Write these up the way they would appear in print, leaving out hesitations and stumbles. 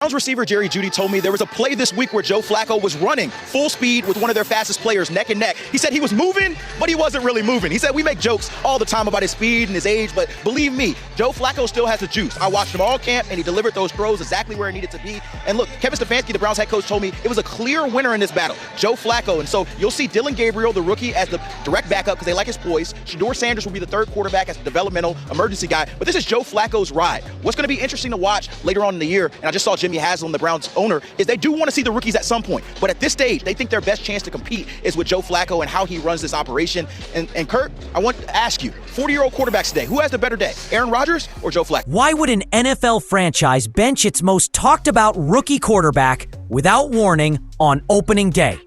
Browns receiver Jerry Jeudy told me there was a play this week where Joe Flacco was running full speed with one of their fastest players neck and neck. He said he was moving, but he wasn't really moving. He said we make jokes all the time about his speed and his age, but believe me, Joe Flacco still has the juice. I watched him all camp, and he delivered those throws exactly where it needed to be. And look, Kevin Stefanski, the Browns head coach, told me it was a clear winner in this battle, Joe Flacco. And so you'll see Dylan Gabriel, the rookie, as the direct backup because they like his poise. Shedeur Sanders will be the third quarterback as a developmental emergency guy. But this is Joe Flacco's ride. What's going to be interesting to watch later on in the year, and I just saw Jimmy Haslam, the Browns owner, is they do want to see the rookies at some point. But at this stage, they think their best chance to compete is with Joe Flacco and how he runs this operation. And Kurt, I want to ask you, 40-year-old quarterbacks today, who has the better day, Aaron Rodgers or Joe Flacco? Why would an NFL franchise bench its most talked about rookie quarterback without warning on opening day?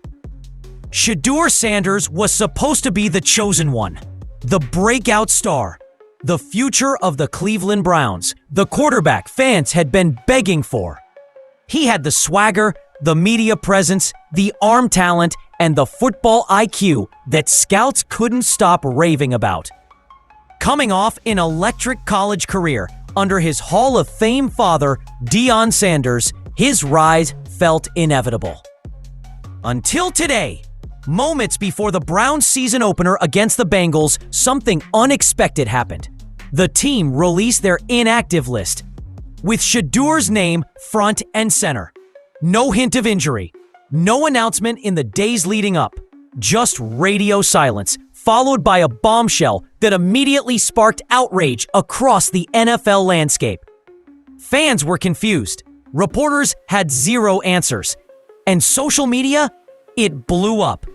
Shedeur Sanders was supposed to be the chosen one, the breakout star, the future of the Cleveland Browns, the quarterback fans had been begging for. He had the swagger, the media presence, the arm talent, and the football IQ that scouts couldn't stop raving about. Coming off an electric college career under his Hall of Fame father, Deion Sanders, his rise felt inevitable. Until today, moments before the Browns season opener against the Bengals, something unexpected happened. The team released their inactive list, with Shedeur's name front and center. No hint of injury, no announcement in the days leading up, just radio silence, followed by a bombshell that immediately sparked outrage across the NFL landscape. Fans were confused, reporters had zero answers, and social media, it blew up.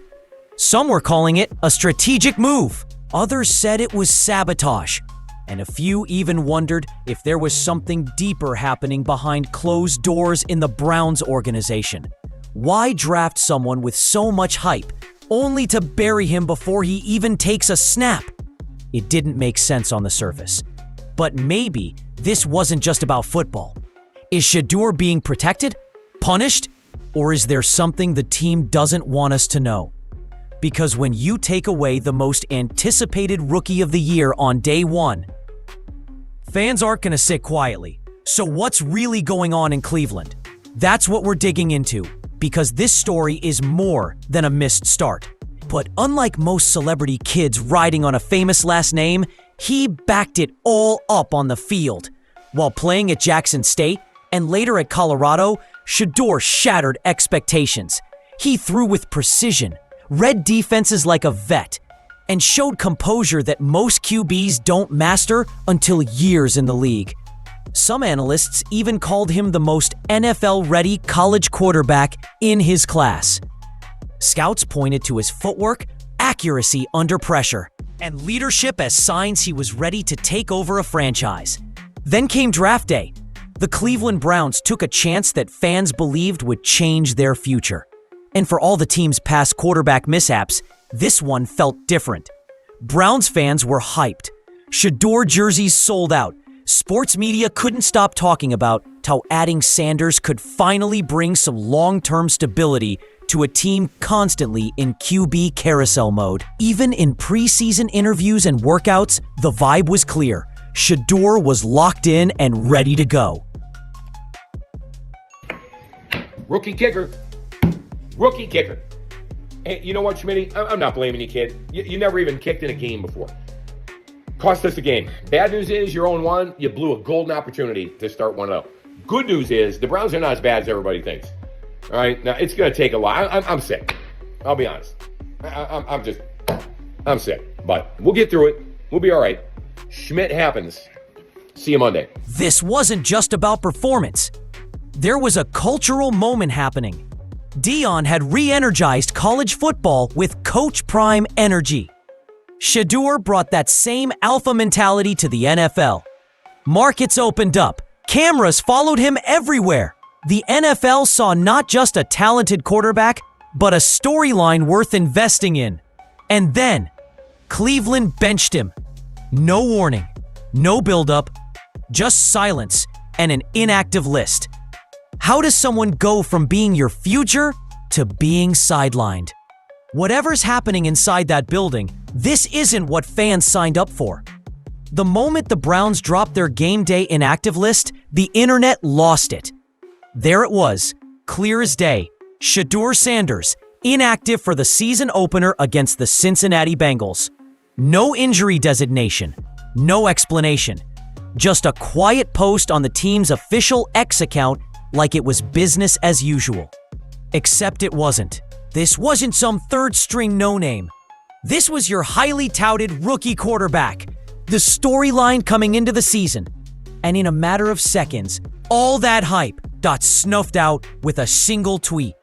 Some were calling it a strategic move, others said it was sabotage, and a few even wondered if there was something deeper happening behind closed doors in the Browns organization. Why draft someone with so much hype, only to bury him before he even takes a snap? It didn't make sense on the surface. But maybe this wasn't just about football. Is Shedeur being protected? Punished? Or is there something the team doesn't want us to know? Because when you take away the most anticipated rookie of the year on day one, fans aren't going to sit quietly. So what's really going on in Cleveland? That's what we're digging into, because this story is more than a missed start. But unlike most celebrity kids riding on a famous last name, he backed it all up on the field. While playing at Jackson State and later at Colorado, Shedeur shattered expectations. He threw with precision, read defenses like a vet, and showed composure that most QBs don't master until years in the league. Some analysts even called him the most NFL-ready college quarterback in his class. Scouts pointed to his footwork, accuracy under pressure, and leadership as signs he was ready to take over a franchise. Then came draft day. The Cleveland Browns took a chance that fans believed would change their future. And for all the team's past quarterback mishaps, this one felt different. Browns fans were hyped. Shedeur jerseys sold out. Sports media couldn't stop talking about how adding Sanders could finally bring some long-term stability to a team constantly in QB carousel mode. Even in preseason interviews and workouts, the vibe was clear. Shedeur was locked in and ready to go. Rookie kicker. Rookie kicker. Hey, you know what, Schmitty? I'm not blaming you, kid. You never even kicked in a game before. Cost us a game. Bad news is you're 0-1. You blew a golden opportunity to start 1-0. Good news is the Browns are not as bad as everybody thinks. All right? Now, it's going to take a lot. I'm sick. I'll be honest. I'm sick. But we'll get through it. We'll be all right. Schmidt happens. See you Monday. This wasn't just about performance. There was a cultural moment happening. Deion had re-energized college football with Coach Prime energy. Shedeur brought that same alpha mentality to the NFL. Markets opened up. Cameras followed him everywhere. The NFL saw not just a talented quarterback, but a storyline worth investing in. And then, Cleveland benched him. No warning, no buildup, just silence and an inactive list. How does someone go from being your future to being sidelined? Whatever's happening inside that building, this isn't what fans signed up for. The moment the Browns dropped their game day inactive list, the internet lost it. There it was, clear as day. Shedeur Sanders, inactive for the season opener against the Cincinnati Bengals. No injury designation, no explanation. Just a quiet post on the team's official X account like it was business as usual. Except it wasn't. This wasn't some third-string no-name. This was your highly touted rookie quarterback. The storyline coming into the season. And in a matter of seconds, all that hype got snuffed out with a single tweet.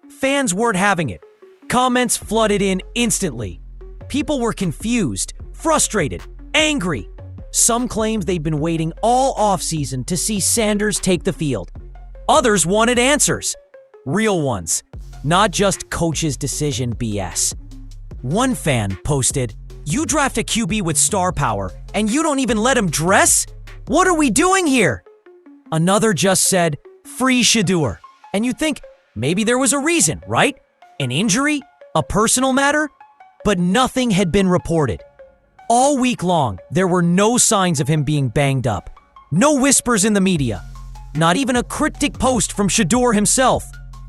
Fans weren't having it. Comments flooded in instantly. People were confused, frustrated, angry. Some claimed they'd been waiting all offseason to see Sanders take the field. Others wanted answers. Real ones. Not just coach's decision BS. One fan posted, "You draft a QB with star power, and you don't even let him dress? What are we doing here?" Another just said, "Free Shedeur." And you think, maybe there was a reason, right? An injury? A personal matter? But nothing had been reported. All week long, there were no signs of him being banged up. No whispers in the media. Not even a cryptic post from Shedeur himself.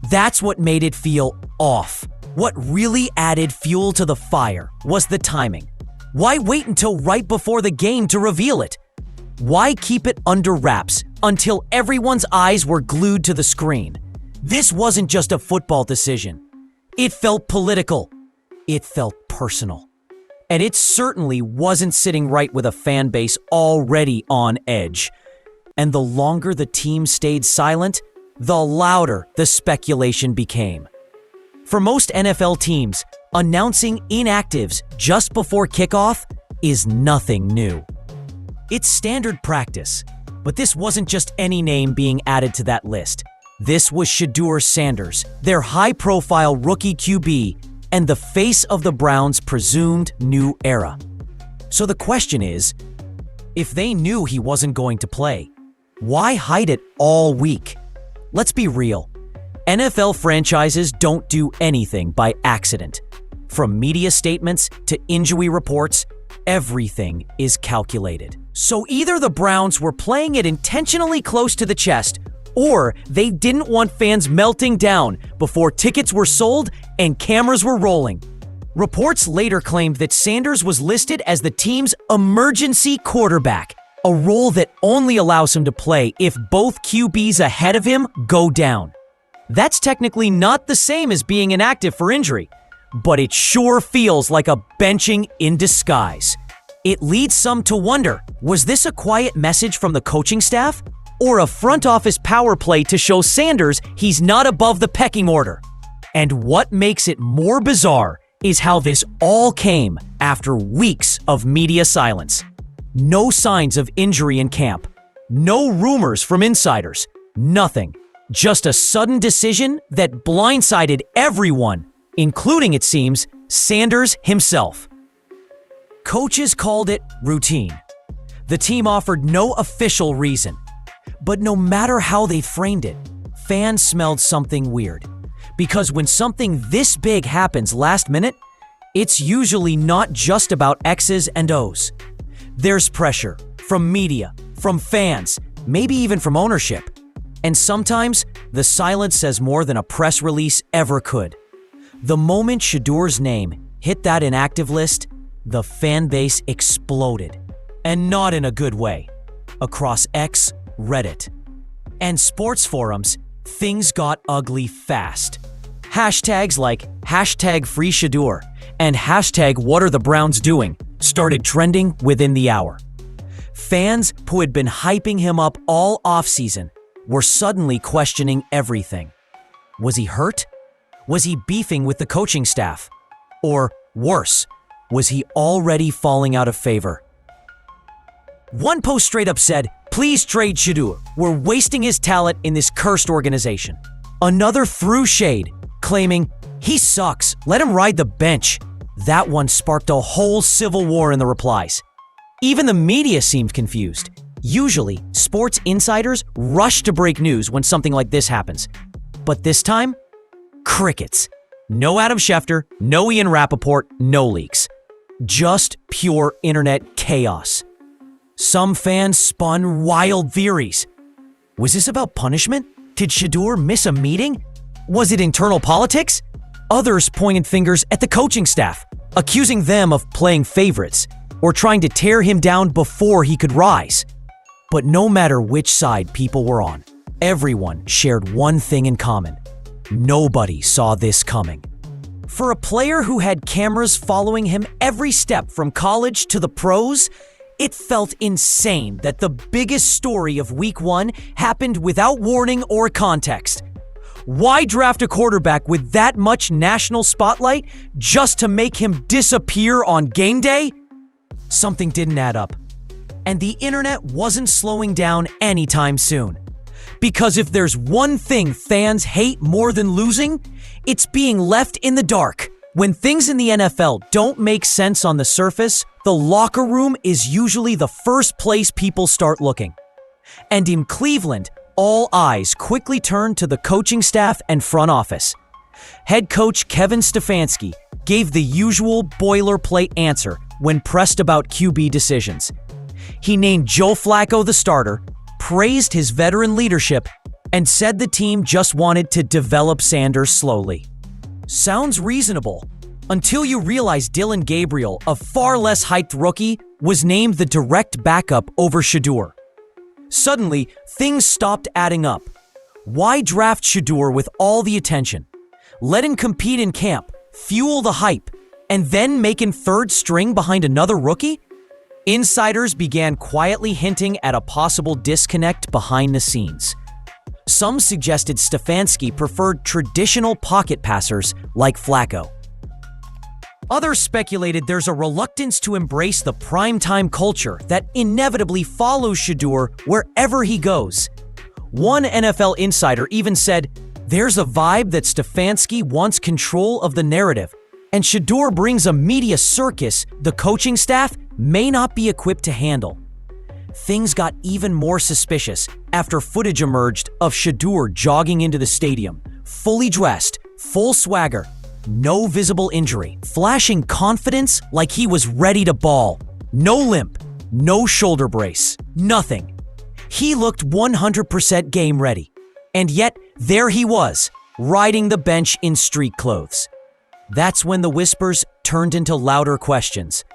That's what made it feel off. What really added fuel to the fire was the timing. Why wait until right before the game to reveal it? Why keep it under wraps until everyone's eyes were glued to the screen? This wasn't just a football decision. It felt political. It felt personal. And it certainly wasn't sitting right with a fan base already on edge. And the longer the team stayed silent, the louder the speculation became. For most NFL teams, announcing inactives just before kickoff is nothing new. It's standard practice, but this wasn't just any name being added to that list. This was Shedeur Sanders, their high-profile rookie QB, and the face of the Browns' presumed new era. So the question is, if they knew he wasn't going to play, why hide it all week? Let's be real. NFL franchises don't do anything by accident. From media statements to injury reports, everything is calculated. So either the Browns were playing it intentionally close to the chest, or they didn't want fans melting down before tickets were sold and cameras were rolling. Reports later claimed that Sanders was listed as the team's emergency quarterback, a role that only allows him to play if both QBs ahead of him go down. That's technically not the same as being inactive for injury, but it sure feels like a benching in disguise. It leads some to wonder, was this a quiet message from the coaching staff? Or a front office power play to show Sanders he's not above the pecking order? And what makes it more bizarre is how this all came after weeks of media silence. No signs of injury in camp. No rumors from insiders. Nothing. Just a sudden decision that blindsided everyone, including, it seems, Sanders himself. Coaches called it routine. The team offered no official reason. But no matter how they framed it, fans smelled something weird. Because when something this big happens last minute, it's usually not just about X's and O's. There's pressure from media, from fans, maybe even from ownership. And sometimes, the silence says more than a press release ever could. The moment Shedeur's name hit that inactive list, the fan base exploded. And not in a good way. Across X, Reddit, and sports forums, things got ugly fast. Hashtags like #FreeShedeur and #What Are the Browns Doing started trending within the hour. Fans who had been hyping him up all offseason were suddenly questioning everything. Was he hurt? Was he beefing with the coaching staff? Or worse, was he already falling out of favor? One post straight up said, "Please trade Shedeur. We're wasting his talent in this cursed organization." Another threw shade, claiming, "He sucks. Let him ride the bench." That one sparked a whole civil war in the replies. Even the media seemed confused. Usually, sports insiders rush to break news when something like this happens. But this time, crickets. No Adam Schefter, no Ian Rappaport, no leaks. Just pure internet chaos. Some fans spun wild theories. Was this about punishment? Did Shedeur miss a meeting? Was it internal politics? Others pointed fingers at the coaching staff, accusing them of playing favorites or trying to tear him down before he could rise. But no matter which side people were on, everyone shared one thing in common. Nobody saw this coming. For a player who had cameras following him every step from college to the pros, it felt insane that the biggest story of Week 1 happened without warning or context. Why draft a quarterback with that much national spotlight just to make him disappear on game day? Something didn't add up. And the internet wasn't slowing down anytime soon. Because if there's one thing fans hate more than losing, it's being left in the dark. When things in the NFL don't make sense on the surface, the locker room is usually the first place people start looking. And in Cleveland, all eyes quickly turned to the coaching staff and front office. Head coach Kevin Stefanski gave the usual boilerplate answer when pressed about QB decisions. He named Joe Flacco the starter, praised his veteran leadership, and said the team just wanted to develop Sanders slowly. Sounds reasonable, until you realize Dylan Gabriel, a far less hyped rookie, was named the direct backup over Shedeur. Suddenly, things stopped adding up. Why draft Shedeur with all the attention? Let him compete in camp, fuel the hype, and then make him third string behind another rookie? Insiders began quietly hinting at a possible disconnect behind the scenes. Some suggested Stefanski preferred traditional pocket passers like Flacco. Others speculated there's a reluctance to embrace the primetime culture that inevitably follows Shedeur wherever he goes. One NFL insider even said, "There's a vibe that Stefanski wants control of the narrative, and Shedeur brings a media circus the coaching staff may not be equipped to handle." Things got even more suspicious after footage emerged of Shedeur jogging into the stadium, fully dressed, full swagger, no visible injury, flashing confidence like he was ready to ball. No limp, no shoulder brace, nothing. He looked 100% game ready. And yet, there he was, riding the bench in street clothes. That's when the whispers turned into louder questions.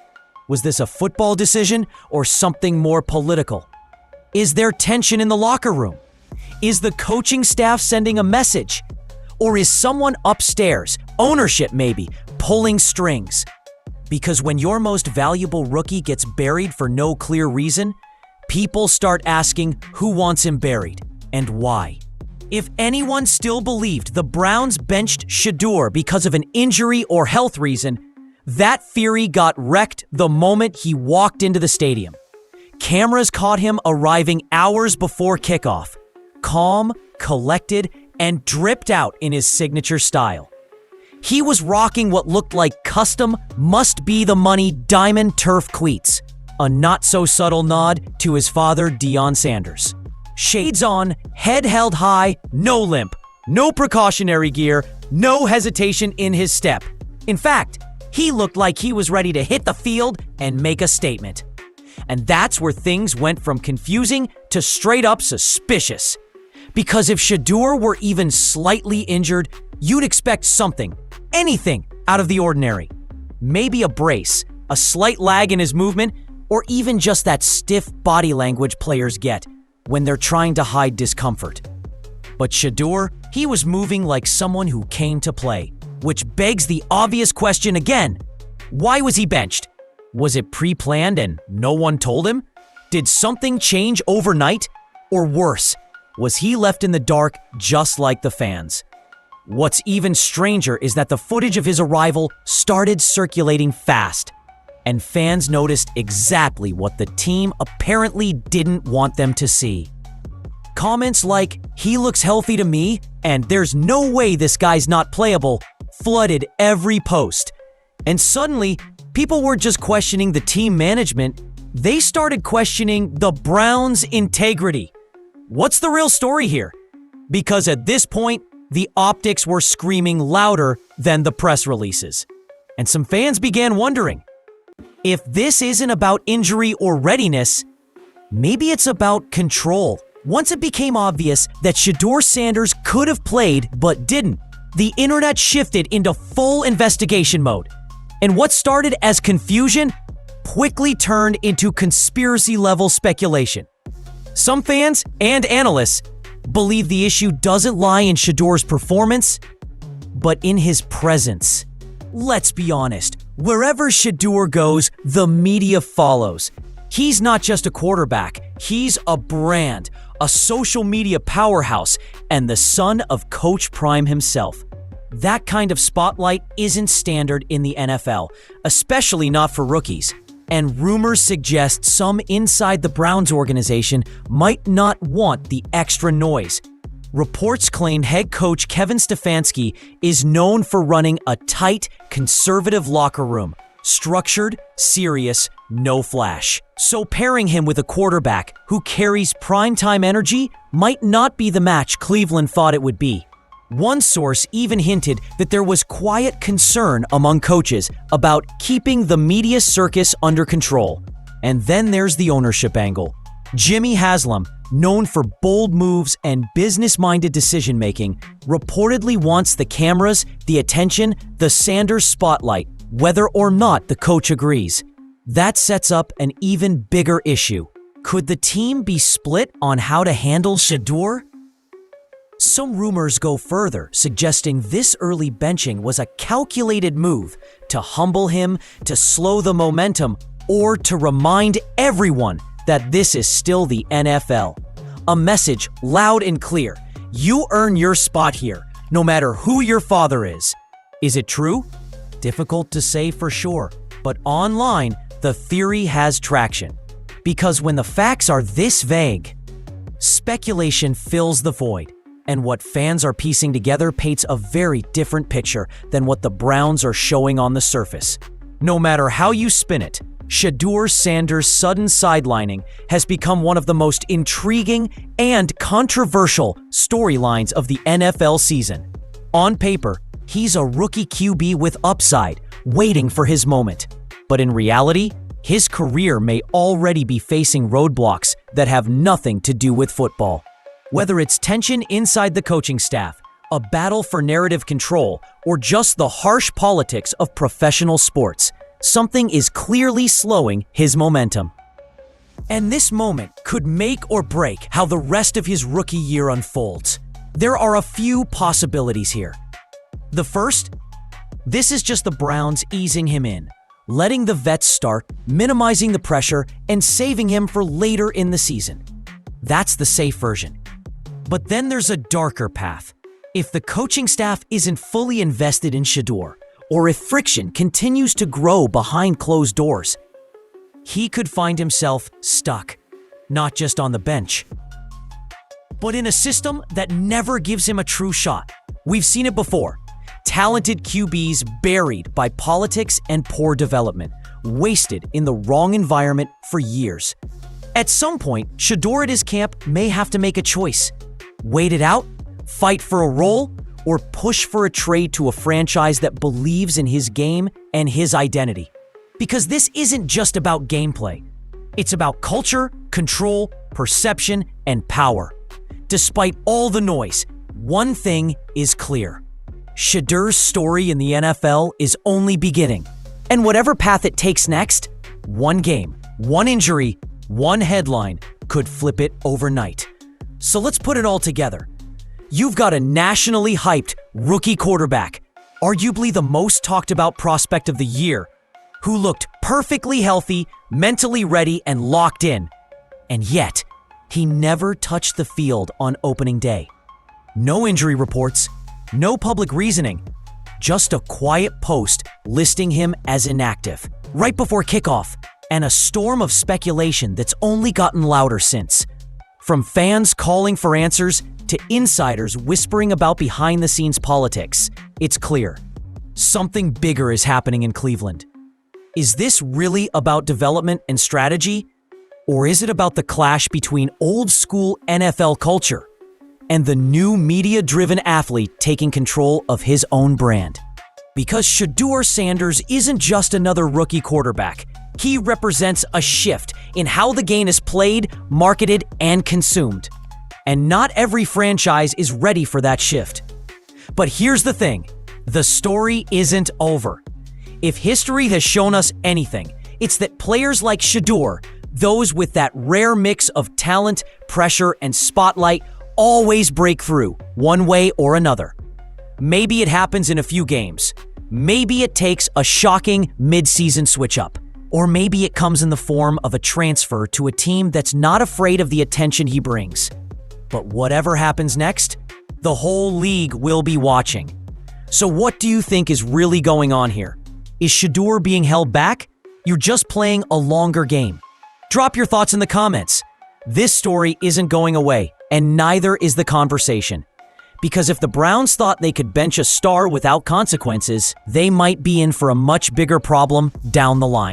Was this a football decision or something more political? Is there tension in the locker room? Is the coaching staff sending a message? Or is someone upstairs, ownership maybe, pulling strings? Because when your most valuable rookie gets buried for no clear reason, people start asking who wants him buried and why. If anyone still believed the Browns benched Shedeur because of an injury or health reason, that theory got wrecked the moment he walked into the stadium. Cameras caught him arriving hours before kickoff, calm, collected, and dripped out in his signature style. He was rocking what looked like custom must-be-the-money diamond turf cleats, a not-so-subtle nod to his father, Deion Sanders. Shades on, head held high, no limp, no precautionary gear, no hesitation in his step. In fact, he looked like he was ready to hit the field and make a statement. And that's where things went from confusing to straight up suspicious. Because if Shedeur were even slightly injured, you'd expect something, anything, out of the ordinary. Maybe a brace, a slight lag in his movement, or even just that stiff body language players get when they're trying to hide discomfort. But Shedeur, he was moving like someone who came to play, which begs the obvious question again. Why was he benched? Was it pre-planned and no one told him? Did something change overnight? Or worse, was he left in the dark just like the fans? What's even stranger is that the footage of his arrival started circulating fast, and fans noticed exactly what the team apparently didn't want them to see. Comments like, "He looks healthy to me," and "There's no way this guy's not playable," flooded every post. And suddenly, people weren't just questioning the team management, they started questioning the Browns' integrity. What's the real story here? Because at this point, the optics were screaming louder than the press releases. And some fans began wondering, if this isn't about injury or readiness, maybe it's about control, Once it became obvious that Shedeur Sanders could have played but didn't, the internet shifted into full investigation mode. And what started as confusion quickly turned into conspiracy-level speculation. Some fans and analysts believe the issue doesn't lie in Shedeur's performance, but in his presence. Let's be honest, wherever Shedeur goes, the media follows. He's not just a quarterback, he's a brand, a social media powerhouse, and the son of Coach Prime himself. That kind of spotlight isn't standard in the NFL, especially not for rookies. And rumors suggest some inside the Browns organization might not want the extra noise. Reports claim head coach Kevin Stefanski is known for running a tight, conservative locker room. Structured, serious, no flash. So pairing him with a quarterback who carries primetime energy might not be the match Cleveland thought it would be. One source even hinted that there was quiet concern among coaches about keeping the media circus under control. And then there's the ownership angle. Jimmy Haslam, known for bold moves and business-minded decision-making, reportedly wants the cameras, the attention, the Sanders spotlight, whether or not the coach agrees. That sets up an even bigger issue. Could the team be split on how to handle Shedeur? Some rumors go further, suggesting this early benching was a calculated move to humble him, to slow the momentum, or to remind everyone that this is still the NFL. A message loud and clear. You earn your spot here, no matter who your father is. Is it true? Difficult to say for sure, but online, the theory has traction. Because when the facts are this vague, speculation fills the void. And what fans are piecing together paints a very different picture than what the Browns are showing on the surface. No matter how you spin it, Shedeur Sanders' sudden sidelining has become one of the most intriguing and controversial storylines of the NFL season. On paper, he's a rookie QB with upside, waiting for his moment. But in reality, his career may already be facing roadblocks that have nothing to do with football. Whether it's tension inside the coaching staff, a battle for narrative control, or just the harsh politics of professional sports, something is clearly slowing his momentum. And this moment could make or break how the rest of his rookie year unfolds. There are a few possibilities here. The first, this is just the Browns easing him in, letting the vets start, minimizing the pressure, and saving him for later in the season. That's the safe version. But then there's a darker path. If the coaching staff isn't fully invested in Shedeur, or if friction continues to grow behind closed doors, he could find himself stuck, not just on the bench, but in a system that never gives him a true shot. We've seen it before. Talented QBs buried by politics and poor development, wasted in the wrong environment for years. At some point, Shedeur at his camp may have to make a choice. Wait it out, fight for a role, or push for a trade to a franchise that believes in his game and his identity. Because this isn't just about gameplay. It's about culture, control, perception, and power. Despite all the noise, one thing is clear. Shedeur's story in the NFL is only beginning. And whatever path it takes next, one game, one injury, one headline could flip it overnight. So let's put it all together. You've got a nationally hyped rookie quarterback, arguably the most talked about prospect of the year, who looked perfectly healthy, mentally ready, and locked in. And yet, he never touched the field on opening day. No injury reports, no public reasoning, just a quiet post listing him as inactive right before kickoff, and a storm of speculation that's only gotten louder since. From fans calling for answers to insiders whispering about behind-the-scenes politics, it's clear. Something bigger is happening in Cleveland. Is this really about development and strategy? Or is it about the clash between old-school NFL culture and the new media-driven athlete taking control of his own brand? Because Shedeur Sanders isn't just another rookie quarterback. He represents a shift in how the game is played, marketed, and consumed. And not every franchise is ready for that shift. But here's the thing, the story isn't over. If history has shown us anything, it's that players like Shedeur, those with that rare mix of talent, pressure, and spotlight, always break through, one way or another. Maybe it happens in a few games. Maybe it takes a shocking mid-season switch-up. Or maybe it comes in the form of a transfer to a team that's not afraid of the attention he brings. But whatever happens next, the whole league will be watching. So what do you think is really going on here? Is Shedeur being held back? You're just playing a longer game. Drop your thoughts in the comments. This story isn't going away, and neither is the conversation. Because if the Browns thought they could bench a star without consequences, they might be in for a much bigger problem down the line.